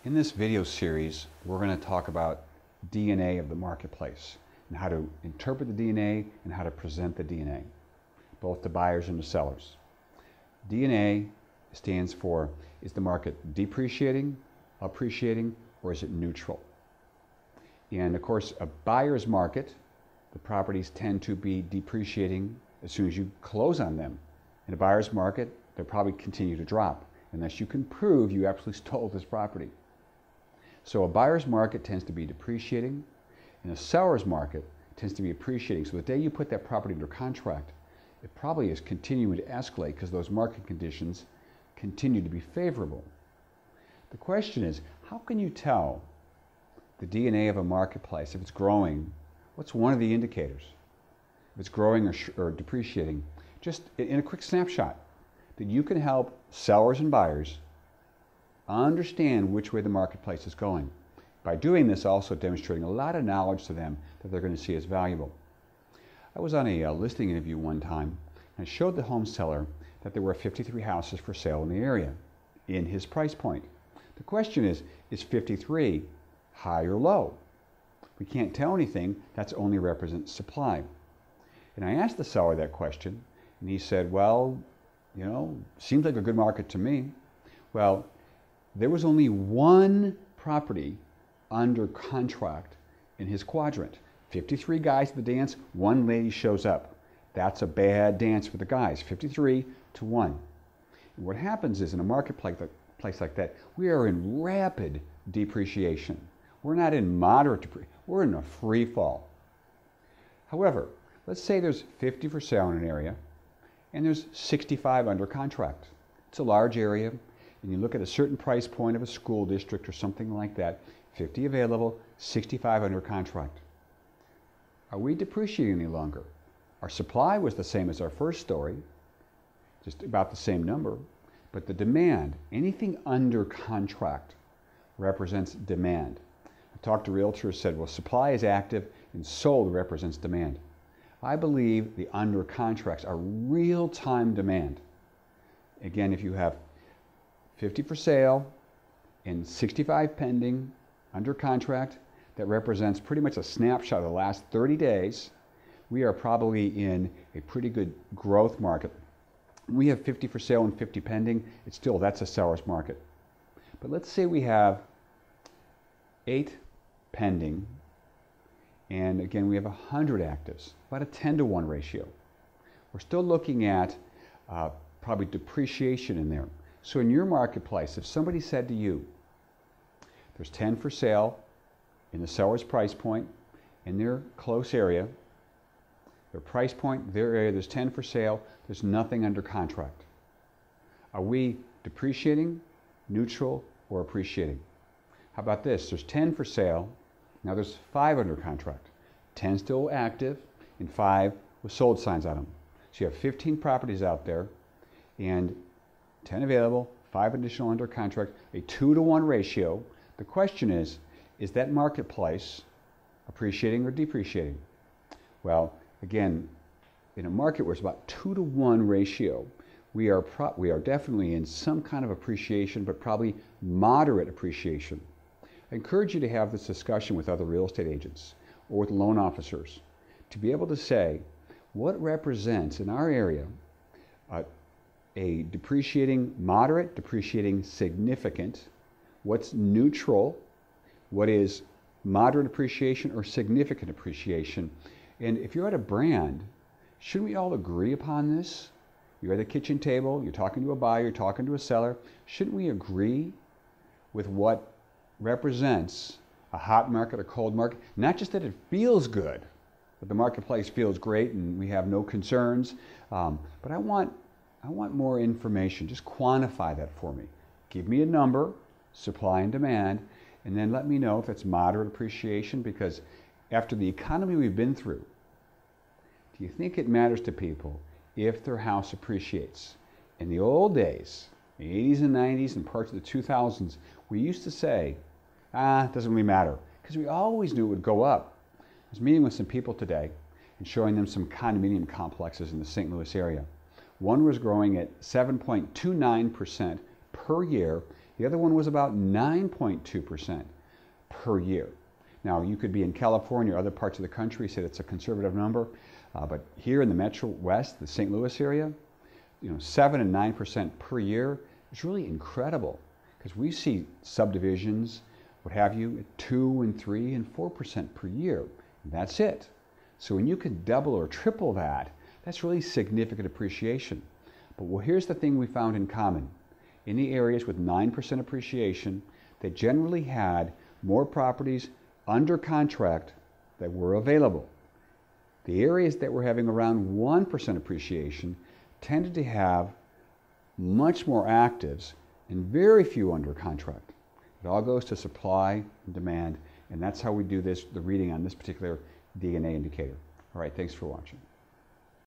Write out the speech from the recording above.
In this video series, we're going to talk about DNA of the marketplace and how to interpret the DNA and how to present the DNA, both to buyers and to sellers. DNA stands for, is the market depreciating, appreciating, or is it neutral? And of course, a buyer's market, the properties tend to be depreciating as soon as you close on them. In a buyer's market, they'll probably continue to drop unless you can prove you actually stole this property. So a buyer's market tends to be depreciating, and a seller's market tends to be appreciating. So the day you put that property under contract, it probably is continuing to escalate because those market conditions continue to be favorable. The question is, how can you tell the DNA of a marketplace, if it's growing? What's one of the indicators? If it's growing or depreciating, just in a quick snapshot, that you can help sellers and buyers understand which way the marketplace is going. By doing this, also demonstrating a lot of knowledge to them that they're going to see as valuable. I was on a listing interview one time, and I showed the home seller that there were 53 houses for sale in the area, in his price point. The question is 53 high or low? We can't tell anything. That's only represents supply. And I asked the seller that question, and he said, well, you know, seems like a good market to me. Well, there was only one property under contract in his quadrant. 53 guys at the dance, one lady shows up. That's a bad dance for the guys, 53 to 1. And what happens is in a marketplace like that, we are in rapid depreciation. We're not in moderate depreciation, we're in a free fall. However, let's say there's 50 for sale in an area and there's 65 under contract. It's a large area, and you look at a certain price point of a school district or something like that, 50 available, 65 under contract. Are we depreciating any longer? Our supply was the same as our first story, just about the same number, but the demand, anything under contract, represents demand. I talked to realtors, said, well, supply is active and sold represents demand. I believe the under contracts are real-time demand. Again, if you have 50 for sale and 65 pending under contract, that represents pretty much a snapshot of the last 30 days. We are probably in a pretty good growth market. We have 50 for sale and 50 pending. That's a seller's market. But let's say we have 8 pending, and again, we have 100 actives, about a 10 to 1 ratio. We're still looking at probably depreciation in there. So in your marketplace, if somebody said to you, there's 10 for sale in the seller's price point, in their close area, their price point, their area, there's 10 for sale, there's nothing under contract. Are we depreciating, neutral, or appreciating? How about this? There's 10 for sale, now there's 5 under contract. 10 still active, and 5 with sold signs on them. So you have 15 properties out there, and 10 available, 5 additional under contract, a 2 to 1 ratio. The question is that marketplace appreciating or depreciating? Well, again, in a market where it's about 2 to 1 ratio, we are definitely in some kind of appreciation, but probably moderate appreciation. I encourage you to have this discussion with other real estate agents or with loan officers to be able to say what represents in our area a depreciating moderate, depreciating significant, what's neutral, what is moderate appreciation or significant appreciation. And if you're at a brand, shouldn't we all agree upon this? You're at a kitchen table, you're talking to a buyer, you're talking to a seller. Shouldn't we agree with what represents a hot market, a cold market? Not just that it feels good, that the marketplace feels great and we have no concerns, but I want more information. Just quantify that for me. Give me a number, supply and demand, and then let me know if it's moderate appreciation, because after the economy we've been through, do you think it matters to people if their house appreciates? In the old days, the 80s and 90s and parts of the 2000s, we used to say, it doesn't really matter, because we always knew it would go up. I was meeting with some people today and showing them some condominium complexes in the St. Louis area. One was growing at 7.29% per year The other one was about 9.2% per year. Now, you could be in California or other parts of the country, say that's a conservative number, but here in the Metro West, the St. Louis area, 7 and 9% per year is really incredible, because we see subdivisions, what have you, at 2 and 3 and 4% per year. And that's it. So when you can double or triple that, that's really significant appreciation. But well, here's the thing we found in common. In the areas with 9% appreciation, they generally had more properties under contract that were available. The areas that were having around 1% appreciation tended to have much more actives and very few under contract. It all goes to supply and demand, and that's how we do the reading on this particular DNA indicator. All right, thanks for watching.